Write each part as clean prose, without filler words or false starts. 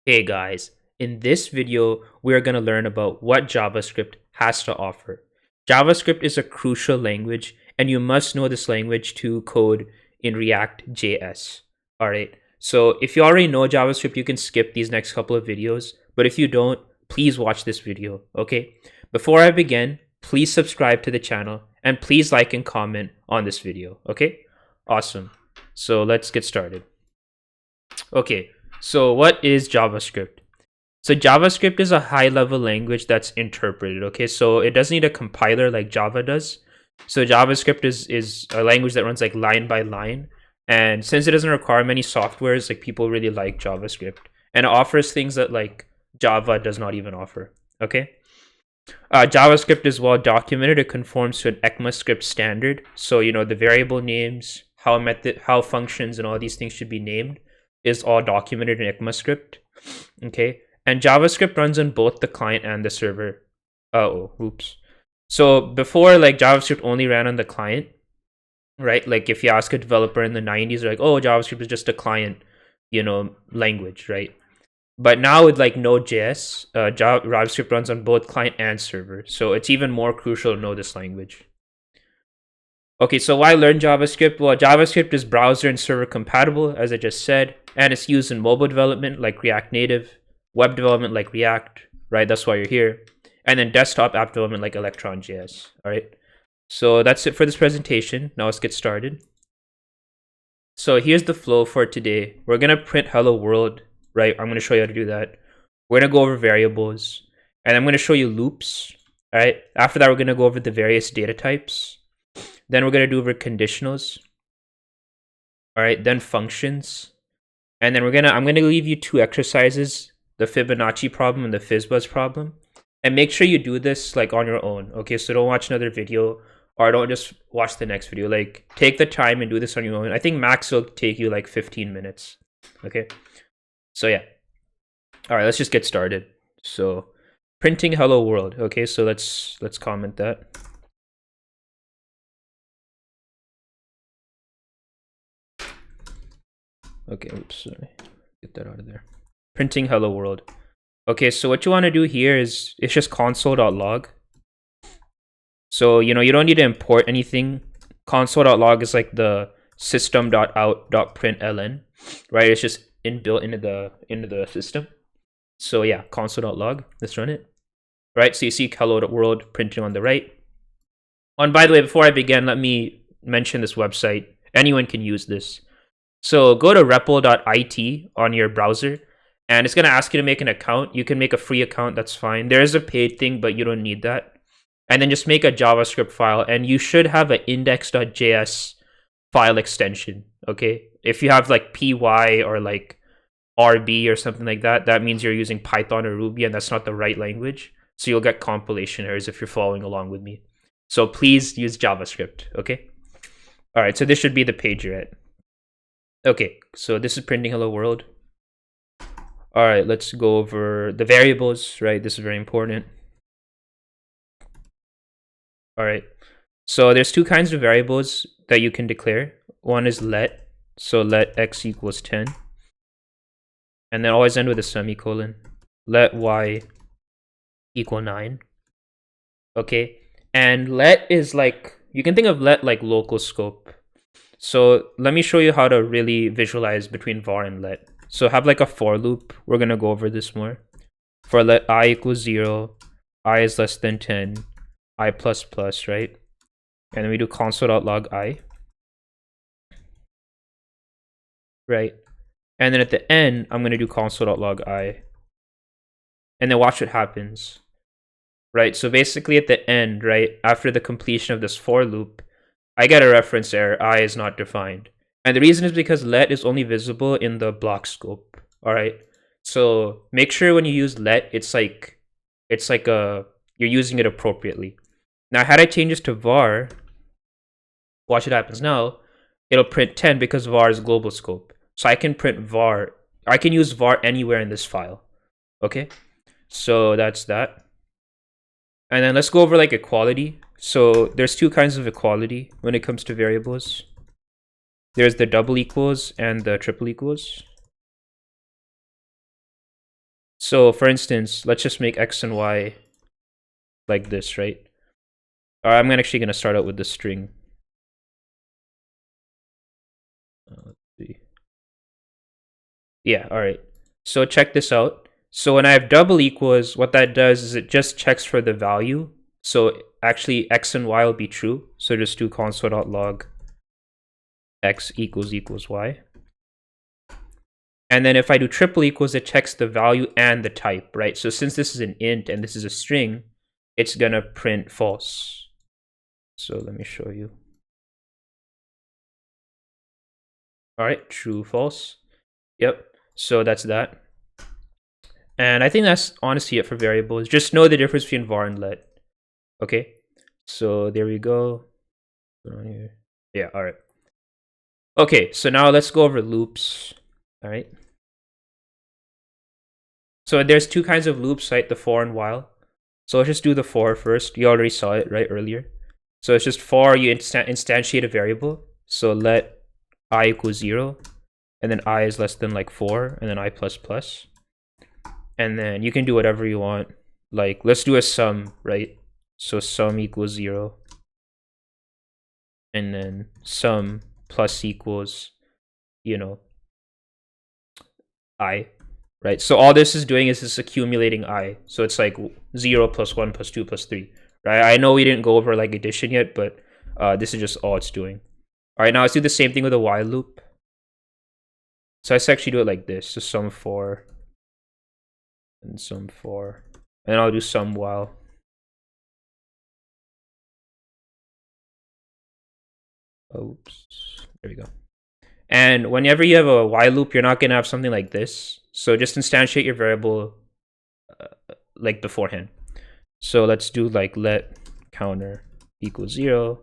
Hey guys, in this video, we are going to learn about what JavaScript has to offer. JavaScript is a crucial language, and you must know this language to code in React.js. All right, so if you already know JavaScript, you can skip these next couple of videos, but if you don't, please watch this video, okay? Before I begin, please subscribe to the channel, and please like and comment on this video, okay? Awesome. So let's get started. Okay, so what is JavaScript? So JavaScript is a high-level language that's interpreted, okay? So it doesn't need a compiler like Java does. So JavaScript is a language that runs like line by line. And since it doesn't require many softwares, like people really like JavaScript. And it offers things that like Java does not even offer, okay? JavaScript is well documented. It conforms to an ECMAScript standard. So, you know, the variable names, how functions and all these things should be named is all documented in ECMAScript, okay? And JavaScript runs on both the client and the server. Oops. So before, like, JavaScript only ran on the client, right? Like if you ask a developer in the 90s, they're like, oh, JavaScript is just a client, language, right? But now with like Node.js, JavaScript runs on both client and server. So it's even more crucial to know this language. Okay, so why learn JavaScript? Well, JavaScript is browser and server compatible, as I just said, and it's used in mobile development like React Native, web development like React, right? That's why you're here. And then desktop app development like Electron.js, all right? So that's it for this presentation. Now let's get started. So here's the flow for today. We're going to print hello world, right? I'm going to show you how to do that. We're going to go over variables, and I'm going to show you loops, all right? After that, we're going to go over the various data types. Then we're going to do over conditionals. All right, then functions. And then I'm going to leave you two exercises, the Fibonacci problem and the FizzBuzz problem. And make sure you do this like on your own, okay? So don't watch another video or don't just watch the next video. Like take the time and do this on your own. I think max will take you like 15 minutes, okay? So yeah. All right, let's just get started. So printing hello world, okay? So let's comment that. Okay, oops, sorry. Get that out of there. Printing hello world. Okay, so what you want to do here is it's just console.log. So, you don't need to import anything. Console.log is like the system.out.println, right? It's just inbuilt into the system. So yeah, console.log. Let's run it. Right, so you see hello world printing on the right. And by the way, before I begin, let me mention this website. Anyone can use this. So go to repo.it on your browser, and it's going to ask you to make an account. You can make a free account, that's fine. There is a paid thing, but you don't need that. And then just make a JavaScript file, and you should have an index.js file extension, okay? If you have like py or like RB or something like that, that means you're using Python or Ruby, and that's not the right language. So you'll get compilation errors if you're following along with me. So please use JavaScript, okay? All right, so this should be the page you're at. Okay, so this is printing hello world. All right, let's go over the variables, right? This is very important. All right, so there's two kinds of variables that you can declare. One is let, so let x equals 10. And then always end with a semicolon. Let y equal 9. Okay, and let is like, you can think of let like local scope. So let me show you how to really visualize between var and let. So have like a for loop. We're going to go over this more. For let I equals 0, I is less than 10, I plus plus, right? And then we do console.log I. Right? And then at the end, I'm going to do console.log I. And then watch what happens. Right? So basically at the end, right, after the completion of this for loop, I get a reference error, I is not defined. And the reason is because let is only visible in the block scope. All right. So make sure when you use let, it's like you're using it appropriately. Now, had I change this to var, watch what happens now. It'll print 10 because var is global scope. So I can print var. I can use var anywhere in this file. Okay. So that's that. And then let's go over like equality. So there's two kinds of equality when it comes to variables. There's the double equals and the triple equals. So for instance, let's just make x and y like this, right? I'm actually going to start out with the string. Let's see. Yeah, all right. So check this out. So when I have double equals, what that does is it just checks for the value. So actually x and y will be true. So just do console.log x equals y. And then if I do triple equals, it checks the value and the type, right? So since this is an int and this is a string, it's gonna print false. So let me show you. All right, true, false. Yep, so that's that. And I think that's honestly it for variables. Just know the difference between var and let. Okay, so there we go. Put on here. Yeah, all right. Okay, so now let's go over loops. All right. So there's two kinds of loops, right? The for and while. So let's just do the for first. You already saw it, right, earlier. So it's just for, you instantiate a variable. So let I equals 0, and then I is less than like 4, and then I plus plus. And then you can do whatever you want. Like, let's do a sum, right? So sum equals 0. And then sum plus equals, you know, I, right? So all this is doing is it's accumulating I. So it's like 0 plus 1 plus 2 plus 3, right? I know we didn't go over like addition yet, but this is just all it's doing. All right, now let's do the same thing with a while loop. So let's actually do it like this. So sum for and sum for, and I'll do sum while. Oops, there we go. And whenever you have a while loop, you're not gonna have something like this. So just instantiate your variable like beforehand. So let's do like let counter equals 0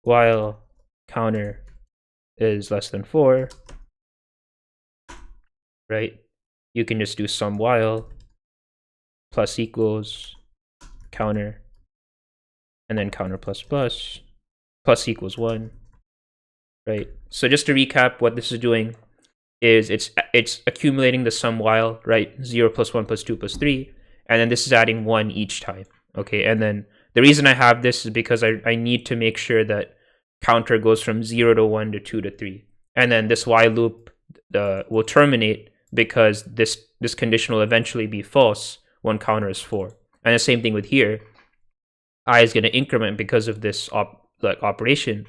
while counter is less than 4, right? You can just do sum while plus equals counter, and then counter plus plus equals 1, right? So just to recap, what this is doing is it's accumulating the sum while, right? 0 plus 1 plus 2 plus 3, and then this is adding 1 each time, okay? And then the reason I have this is because I need to make sure that counter goes from 0 to 1 to 2 to 3. And then this while loop will terminate because this condition will eventually be false when counter is 4. And the same thing with here. I is going to increment because of this operation.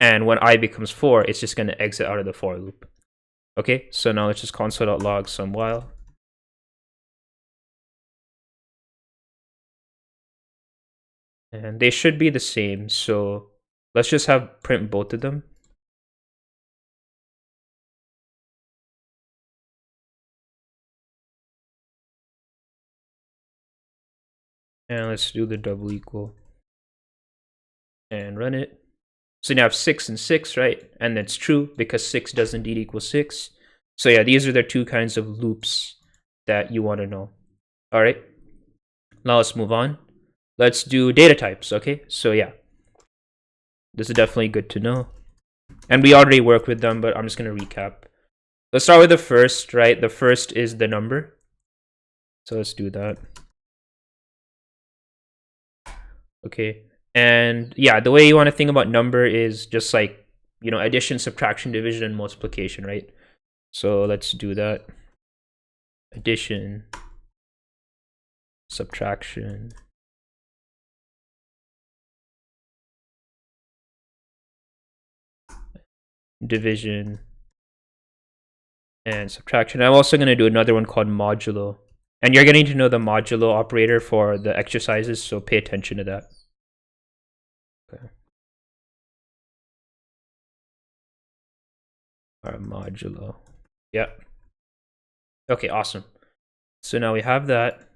And when I becomes 4, it's just going to exit out of the for loop. Okay, so now let's just console.log sum while. And they should be the same, so let's just have print both of them. And let's do the double equal. And run it. So now I have 6 and 6, right? And that's true because 6 does indeed equal 6. So yeah, these are the two kinds of loops that you want to know. All right, now let's move on. Let's do data types, okay? So yeah, this is definitely good to know. And we already work with them, but I'm just going to recap. Let's start with the first, right? The first is the number. So let's do that. Okay. And yeah, the way you want to think about number is just like, you know, addition, subtraction, division, and multiplication, right? So let's do that. Addition, subtraction, division, and subtraction. I'm also going to do another one called modulo. And you're getting to know the modulo operator for the exercises, so pay attention to that. Okay. Our modulo. Yep. Okay, awesome. So now we have that,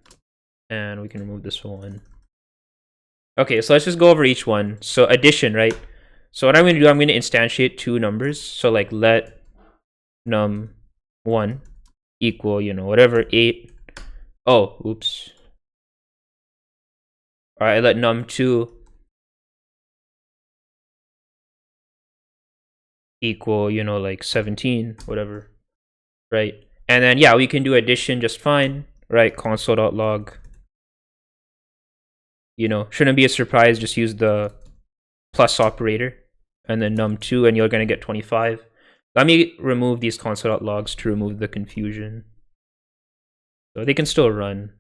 and we can remove this one. Okay, so let's just go over each one. So addition, right? So what I'm going to do, I'm going to instantiate two numbers. So like let num1 equal, you know, whatever, 8. Oh, oops. All right, let num2 equal, you know, like 17, whatever, right? And then, yeah, we can do addition just fine. right? Console.log. You know, shouldn't be a surprise. Just use the plus operator and then num2, and you're going to get 25. Let me remove these console.logs to remove the confusion. So they can still run.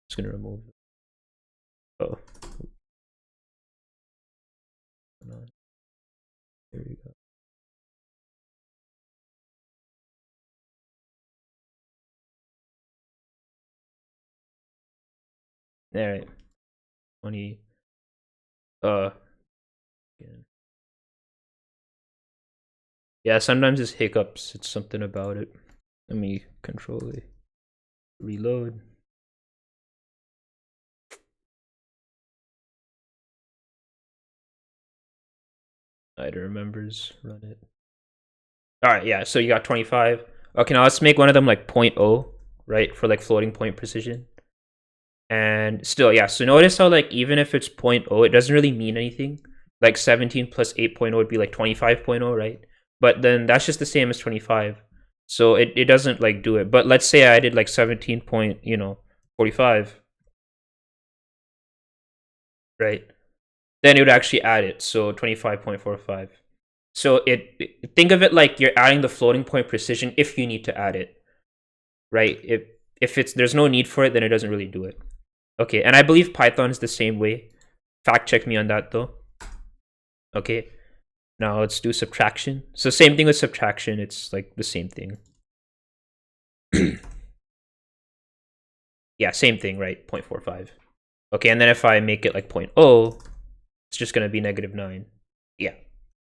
Just going to remove it. Oh. There we go. All right. 20. Yeah, sometimes it's hiccups. It's something about it. Let me control it. Reload. It remembers. Run it. All right, yeah. So you got 25. Okay, now let's make one of them like 0.0, right, for like floating point precision. And still, yeah. So notice how like even if it's 0.0, it doesn't really mean anything. Like 17 plus 8.0 would be like 25.0, right? But then that's just the same as 25. So it doesn't like do it. But let's say I did like 17.45, right? Then it would actually add it. So 25.45. So think of it like you're adding the floating point precision if you need to add it, right? If it's there's no need for it, then it doesn't really do it. Okay, and I believe Python is the same way. Fact check me on that though. Okay, now let's do subtraction. So same thing with subtraction. It's like the same thing. Yeah, same thing, right? 0.45. Okay, and then if I make it like 0.0, it's just going to be -9. Yeah,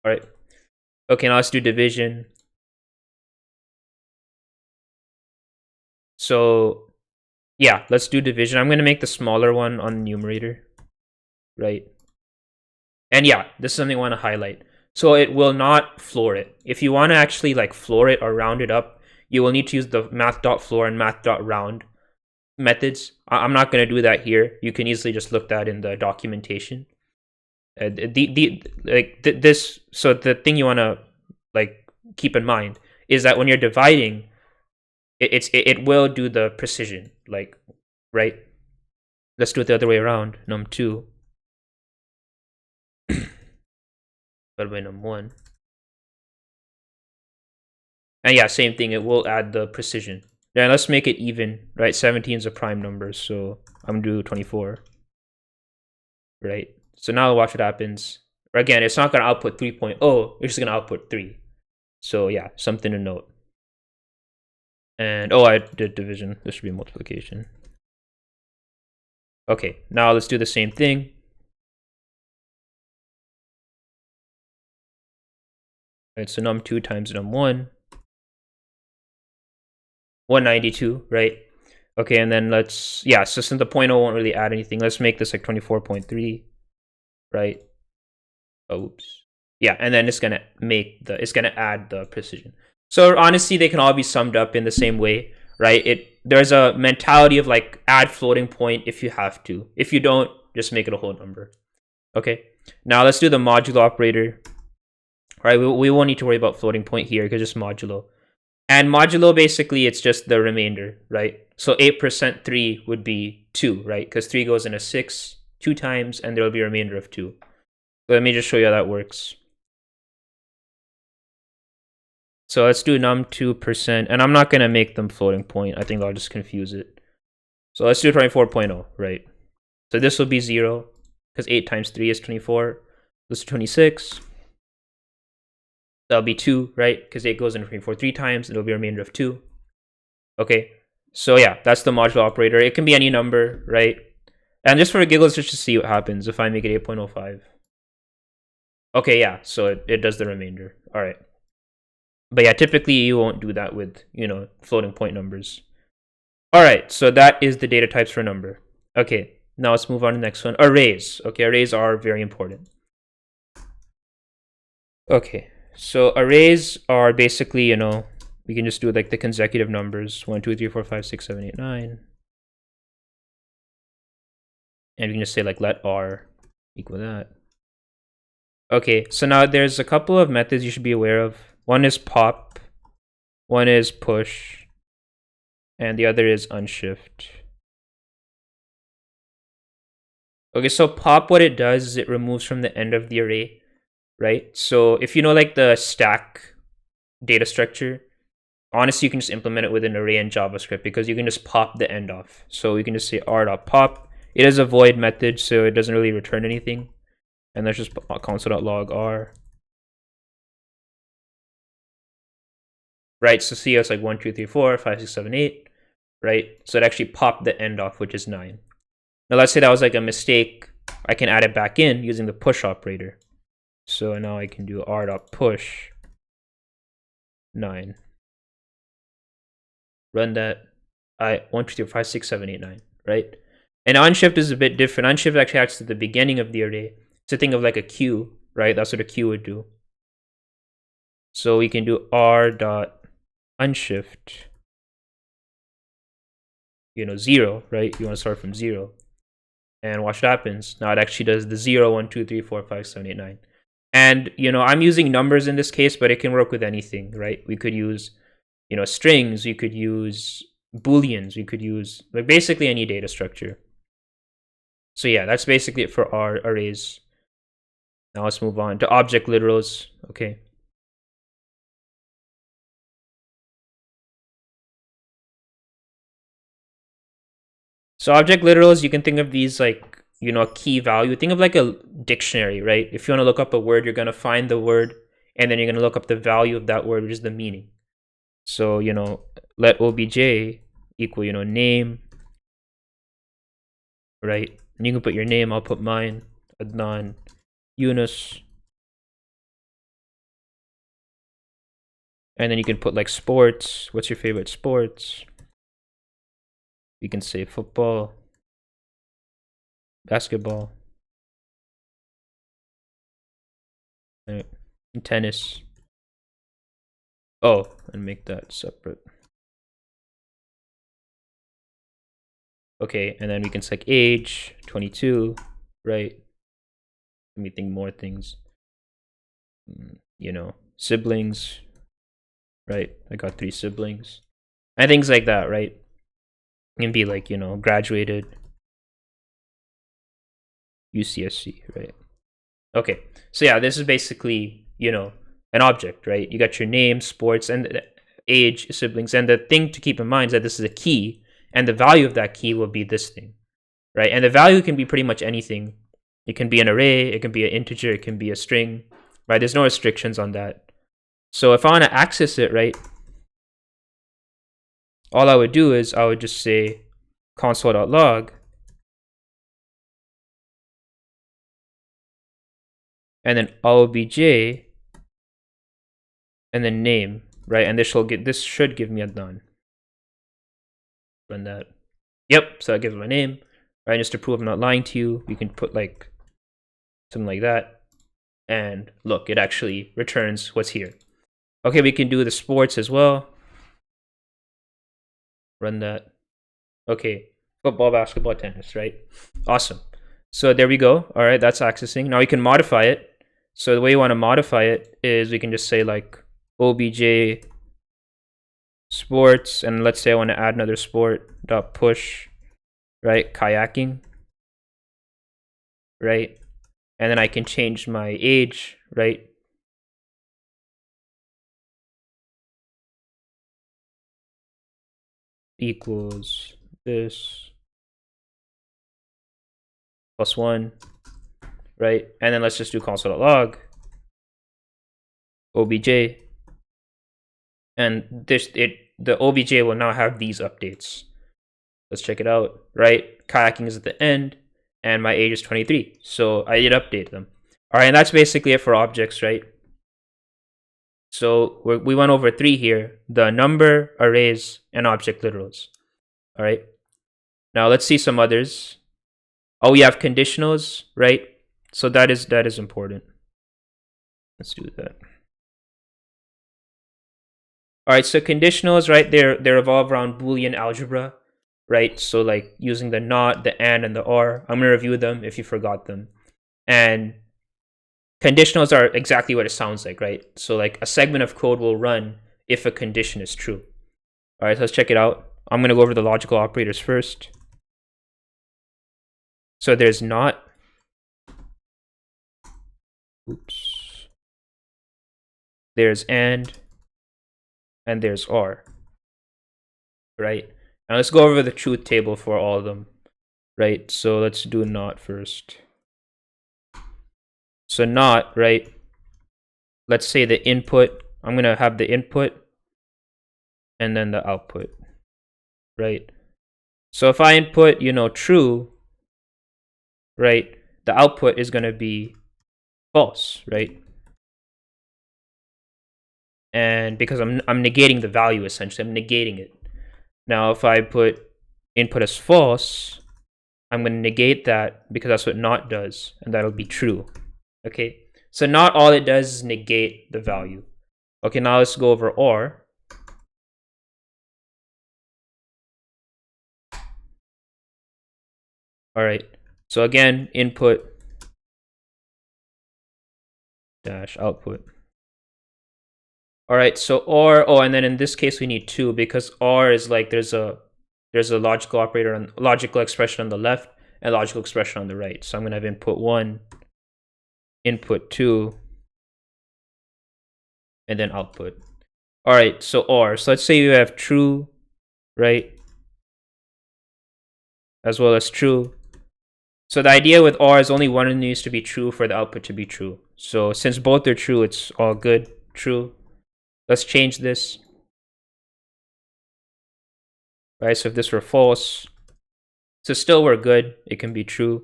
all right. Okay, now let's do division. So yeah, let's do division. I'm going to make the smaller one on the numerator, right? And yeah, this is something I want to highlight. So it will not floor it. If you want to actually like floor it or round it up, you will need to use the math.floor and math.round methods. I'm not going to do that here. You can easily just look that in the documentation. So the thing you want to like keep in mind is that when you're dividing, it will do the precision, like, right? Let's do it the other way around. Num2 divided by num1. And yeah, same thing. It will add the precision. Then let's make it even, right? 17 is a prime number, so I'm gonna do 24, right? So now watch what happens. Again, it's not gonna output 3.0. It's just gonna output 3. So yeah, something to note. And oh, I did division. This should be multiplication. Okay, now let's do the same thing. Right, so num2 times num1. 192, right? Okay, and then let's, yeah, so since the 0.0 won't really add anything, let's make this like 24.3, right? Oops. Yeah, and then it's gonna add the precision. So honestly, they can all be summed up in the same way, right? There's a mentality of like add floating point if you have to. If you don't, just make it a whole number. Okay. Now let's do the modulo operator. All right, we won't need to worry about floating point here because it's modulo. And modulo, basically, it's just the remainder, right? So 8% 3 would be 2, right? Because 3 goes into 6 2 times, and there will be a remainder of 2. So let me just show you how that works. So let's do num2%, and I'm not going to make them floating point. I think I'll just confuse it. So let's do 24.0, right? So this will be 0, because 8 times 3 is 24. Let's do 26. That'll be 2, right? Because 8 goes into 24 3 times. It'll be a remainder of 2. Okay. So yeah, that's the modulo operator. It can be any number, right? And just for giggles, just to see what happens if I make it 8.05. Okay, yeah. So it does the remainder. All right. But yeah, typically you won't do that with, floating point numbers. All right. So that is the data types for number. Okay. Now let's move on to the next one. Arrays. Okay. Arrays are very important. Okay. So arrays are basically, we can just do like the consecutive numbers 1, 2, 3, 4, 5, 6, 7, 8, 9. And we can just say like let r equal that. Okay, so now there's a couple of methods you should be aware of. One is pop, one is push, and the other is unshift. Okay, so pop, what it does is it removes from the end of the array, right? So if you know like the stack data structure, honestly, you can just implement it with an array in JavaScript because you can just pop the end off. So you can just say r.pop. It is a void method, so it doesn't really return anything. And let's just console.log r. Right, so see it's like 1, 2, 3, 4, 5, 6, 7, 8, right? So it actually popped the end off, which is 9. Now let's say that was like a mistake. I can add it back in using the push operator. So now I can do r.push 9. Run that. 1, 2, 3, 4, 5, 6, 7, 8, 9, right? And unshift is a bit different. Unshift actually acts at the beginning of the array. So think of like a queue, right? That's what a queue would do. So we can do r.unshift, 0, right? You want to start from 0. And watch what happens. Now it actually does the 0, 1, 2, 3, 4, 5, 7, 8, 9. And, I'm using numbers in this case, but it can work with anything, right? We could use, strings. We could use booleans. We could use like basically any data structure. So yeah, that's basically it for our arrays. Now let's move on to object literals. Okay. So object literals, you can think of these like, a key value. Think of like a dictionary, right? If you want to look up a word, you're going to find the word, and then you're going to look up the value of that word, which is the meaning. So, let obj equal, name, right? And you can put your name, I'll put mine, Adnan, Yunus. And then you can put like sports. What's your favorite sports? You can say football, basketball, right? And tennis. Oh, and make that separate. Okay, and then we can select age, 22, right? Let me think more things. Siblings, right? I got 3 siblings. And things like that, right? It can be like, graduated, UCSC, right? Okay, so yeah, this is basically, an object, right? You got your name, sports, and age, siblings. And the thing to keep in mind is that this is a key, and the value of that key will be this thing, right? And the value can be pretty much anything. It can be an array, it can be an integer, it can be a string, right? There's no restrictions on that. So if I want to access it, right, all I would do is I would just say console.log, and then obj, and then name, right? And this should give me a none. Run that. Yep, so that gives my name, right? Just to prove I'm not lying to you, we can put like something like that, and look, it actually returns what's here. Okay, we can do the sports as well. Run that. Okay, football, basketball, tennis, right? Awesome. So there we go. All right, that's accessing. Now we can modify it. So the way you want to modify it is we can just say like obj sports, and let's say I want to add another sport dot push, right? Kayaking, right? And then I can change my age, right? Equals this plus 1, right? And then let's just do console.log obj, and the obj will now have these updates. Let's check it out, right? Kayaking is at the end, and my age is 23, so I did update them. All right, and that's basically it for objects, right? So we went over 3 here: the number, arrays, and object literals. All right, now let's see some others. Oh, we have conditionals, right? So that is important. Let's do that. All right, so conditionals, right? They're revolve around Boolean algebra, right? So like using the not, the and the or. I'm gonna review them if you forgot them. And conditionals are exactly what it sounds like, right? So like a segment of code will run if a condition is true. All right, so let's check it out. I'm going to go over the logical operators first. So there's not. Oops. There's and there's or. Right? Now let's go over the truth table for all of them. Right? So let's do not first. So not, right? Let's say the input. I'm going to have the input and then the output. Right? So if I input, true, right, the output is going to be false, right? And because I'm negating the value, essentially, I'm negating it. Now, if I put input as false, I'm going to negate that because that's what not does, and that'll be true. Okay, so not all it does is negate the value. Okay, now let's go over or. All right, so again, input dash output. All right, so or, and then in this case we need two because or is like there's a logical operator on logical expression on the left and logical expression on the right. So I'm gonna have input 1, input 2, and then output. All right, so or. So let's say you have true, right, as well as true. So the idea with or is only one of them needs to be true for the output to be true. So since both are true, it's all good. True. Let's change this. Right, so if this were false, so still we're good. It can be true.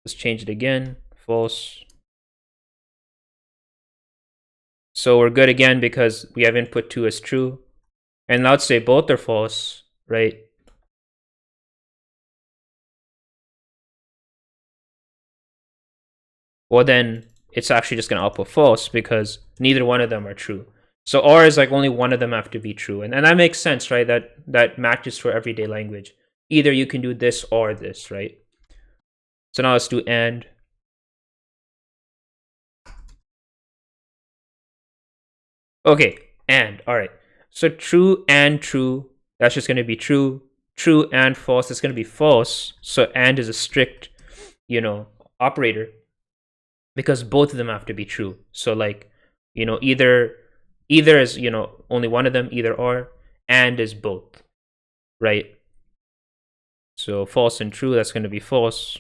Let's change it again. False. So we're good again because we have input 2 as true. And now let's say both are false, right? Well, then it's actually just going to output false because neither one of them are true. So or is like only one of them have to be true. And that makes sense, right? That matches for everyday language. Either you can do this or this, right? So now let's do and. Okay, and. All right. So true and true, that's just going to be true. True and false, that's going to be false. So and is a strict, operator because both of them have to be true. So like, either is, only one of them, either or, and is both, right? So false and true, that's going to be false.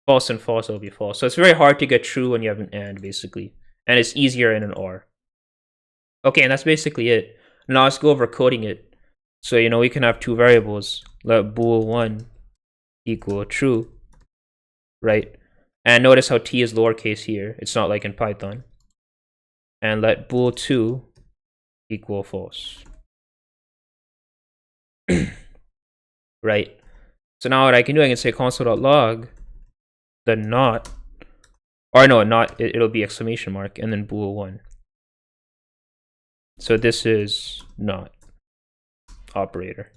False and false will be false. So it's very hard to get true when you have an and, basically. And it's easier in an or. Okay, and that's basically it. Now let's go over coding it. So, we can have two variables. Let bool1 equal true, right? And notice how t is lowercase here. It's not like in Python. And let bool2 equal false. Right? So now what I can do, I can say console.log the not, or no, not, it'll be exclamation mark, and then bool1. So this is not operator.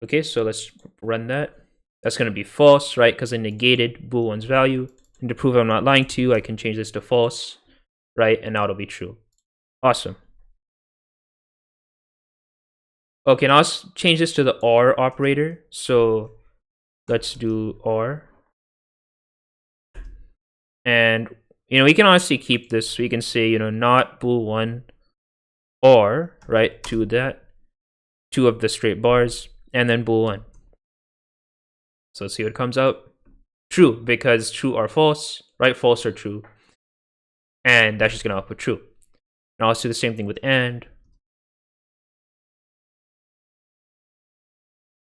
Okay, so let's run that. That's going to be false, right? Because I negated bool1's value. And to prove I'm not lying to you, I can change this to false, right? And now it'll be true. Awesome. Okay, now let's change this to the or operator. So let's do or. And, we can honestly keep this. We can say, not bool1 or, right, to that. 2 of the straight bars, and then bool1. So let's see what comes out. True, because true or false, right? False or true. And that's just going to output true. Now let's do the same thing with and.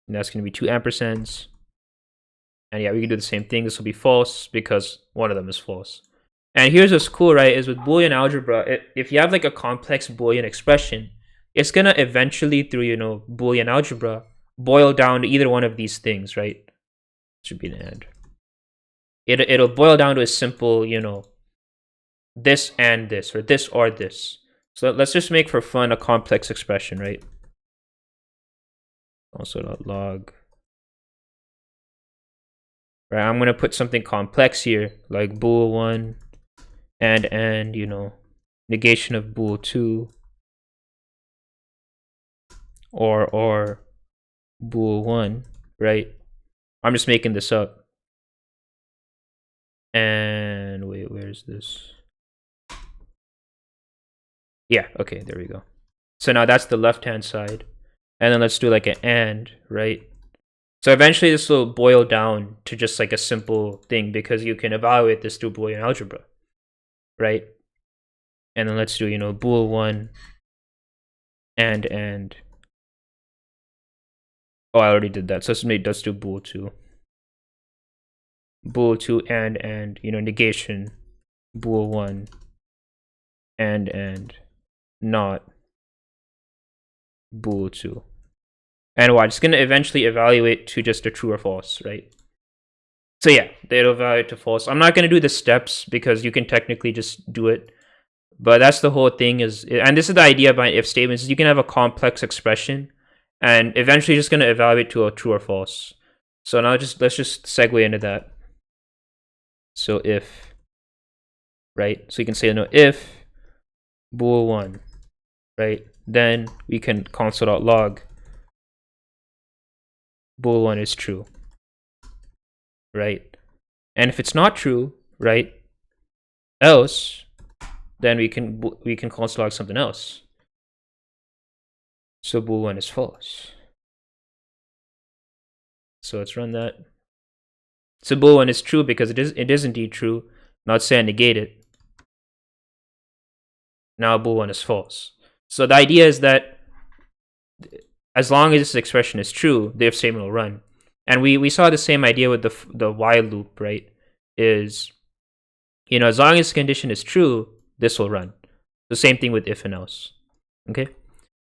And that's going to be 2 ampersands. And yeah, we can do the same thing. This will be false because one of them is false. And here's what's cool, right? Is with Boolean algebra, if you have like a complex Boolean expression, it's going to eventually, through, Boolean algebra, boil down to either one of these things, right? Should be an and. It'll boil down to a simple, this and this, or this or this. So let's just make for fun a complex expression, right? Also.log. Right, I'm gonna put something complex here, like bool1 and negation of bool2. or bool1, right? I'm just making this up. And wait, where's this? Yeah, okay, there we go. So now that's the left-hand side. And then let's do like an and, right? So eventually this will boil down to just like a simple thing because you can evaluate this through Boolean algebra, right? And then let's do, bool1 and. Oh, I already did that. So let's do bool2. Bool2 and, negation bool1 and not bool2. And watch, it's going to eventually evaluate to just a true or false, right? So yeah, it'll evaluate to false. I'm not going to do the steps because you can technically just do it. But that's the whole thing and this is the idea behind if statements, is you can have a complex expression and eventually just going to evaluate to a true or false. So now let's just segue into that. So if, right? So you can say, if bool1, right? Then we can console.log bool1 is true, right? And if it's not true, right? Else, then we can console.log something else. So bool1 is false. So let's run that. So bool1 is true because it is indeed true. Now let's say I negate it. Now bool1 is false. So the idea is that as long as this expression is true, the if statement will run. And we saw the same idea with the while loop, right? Is, as long as the condition is true, this will run. The same thing with if and else. Okay?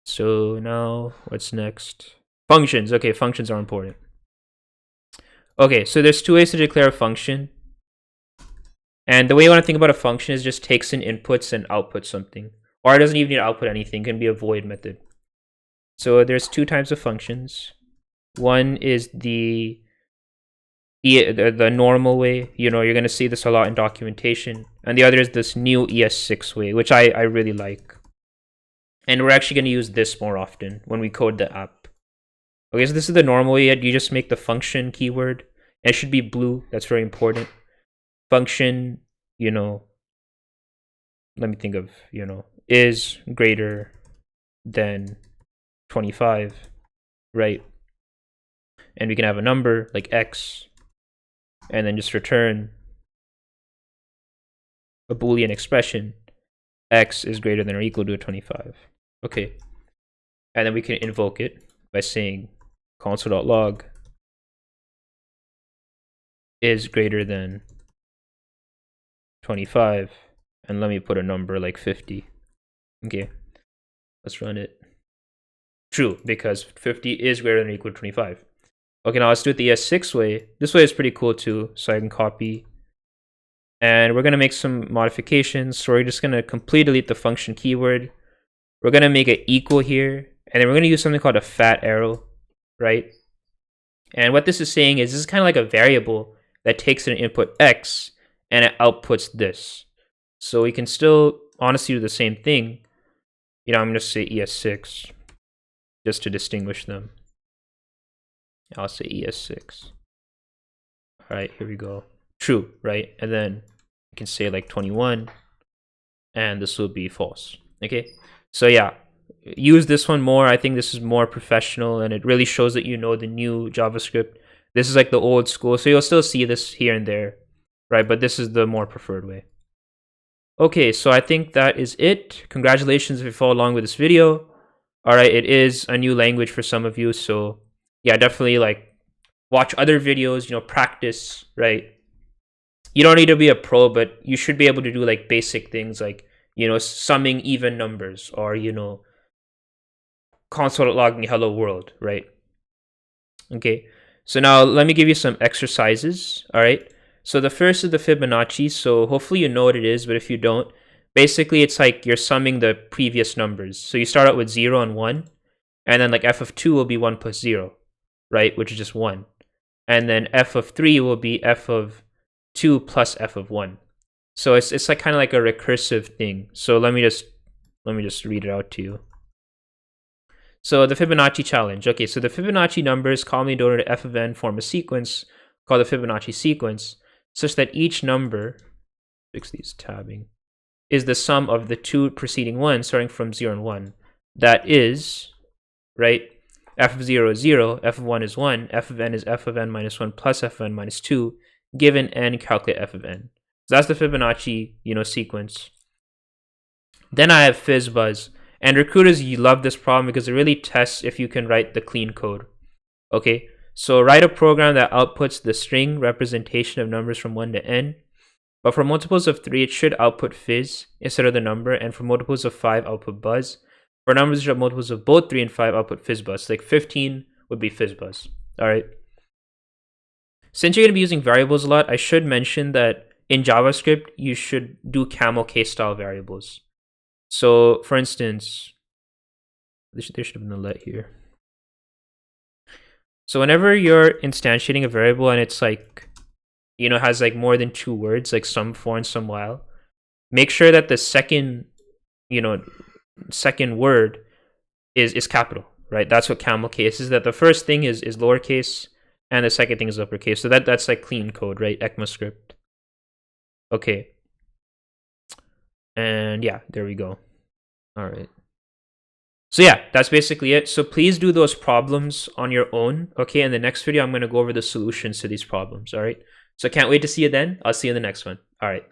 So now what's next? Functions. Okay, functions are important. Okay, so there's two ways to declare a function. And the way you want to think about a function is just takes in inputs and outputs something. Or it doesn't even need to output anything. It can be a void method. So there's two types of functions. One is the normal way. You're going to see this a lot in documentation. And the other is this new ES6 way, which I really like. And we're actually going to use this more often when we code the app. Okay, so this is the normal way. You just make the function keyword. And it should be blue. That's very important. Function, let me think of, is greater than 25, right? And we can have a number like x, and then just return a Boolean expression, x is greater than or equal to 25. Okay. And then we can invoke it by saying console.log is greater than 25. And let me put a number like 50. Okay. Let's run it. True, because 50 is greater than or equal to 25. Okay, now let's do it the ES6 way. This way is pretty cool too. So I can copy. And we're going to make some modifications. So we're just going to completely delete the function keyword. We're going to make it equal here. And then we're going to use something called a fat arrow, right? And what this is saying is this is kind of like a variable that takes an input x and it outputs this. So we can still honestly do the same thing. I'm going to say ES6 just to distinguish them. I'll say ES6. All right, here we go. True, right? And then you can say like 21 and this will be false. Okay, so yeah, use this one more. I think this is more professional and it really shows that you know the new JavaScript. This is like the old school, so you'll still see this here and there, right? But this is the more preferred way. Okay, so I think that is it. Congratulations if you follow along with this video. All right, it is a new language for some of you, so yeah, definitely like watch other videos, practice, right? You don't need to be a pro, but you should be able to do like basic things like, summing even numbers or, console logging hello world, right? Okay, so now let me give you some exercises, all right? So the first is the Fibonacci, so hopefully you know what it is, but if you don't, basically it's like you're summing the previous numbers. So you start out with 0 and 1, and then like f of 2 will be 1 plus 0, right, which is just 1. And then f of 3 will be f of 2 plus f of 1. So it's like kind of like a recursive thing. So let me just read it out to you. So the Fibonacci challenge. Okay, so the Fibonacci numbers commonly denoted to f of n form a sequence called the Fibonacci sequence, such that each number, fix these tabbing, is the sum of the two preceding ones starting from 0 and 1. That is, right, f of 0 is 0, f of 1 is 1, f of n is f of n minus 1 plus f of n minus 2. Given n, calculate f of n. So that's the Fibonacci, sequence. Then I have FizzBuzz. And recruiters, you love this problem because it really tests if you can write the clean code. Okay, so write a program that outputs the string representation of numbers from 1 to n. But for multiples of 3, it should output fizz instead of the number. And for multiples of 5, output buzz. For numbers which have multiples of both 3 and 5, output fizzbuzz. Like 15 would be fizzbuzz. All right. Since you're going to be using variables a lot, I should mention that in JavaScript, you should do camel case style variables. So, for instance, there should have been a let here. So whenever you're instantiating a variable and it's like, has like more than 2 words, like some for and some while, make sure that the second word is capital, right? That's what camel case is, that the first thing is lowercase and the second thing is uppercase. So that's like clean code, right? ECMAScript. Okay. And yeah, there we go. All right. So yeah, that's basically it. So please do those problems on your own. Okay. In the next video, I'm going to go over the solutions to these problems. All right. So can't wait to see you then. I'll see you in the next one. All right.